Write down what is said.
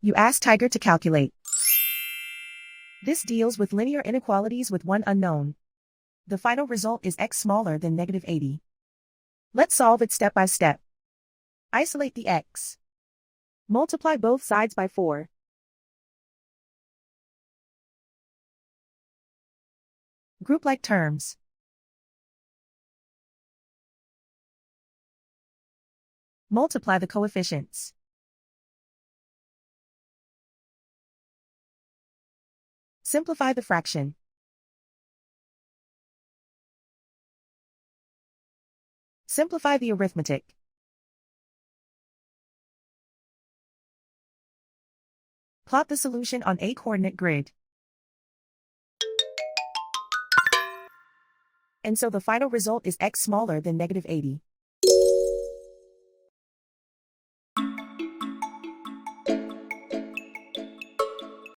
You ask Tiger to calculate. This deals with linear inequalities with one unknown. The final result is x smaller than -80. Let's solve it step by step. Isolate the x. Multiply both sides by 4. Group like terms. Multiply the coefficients. Simplify the fraction. Simplify the arithmetic. Plot the solution on a coordinate grid. And so the final result is x smaller than -80.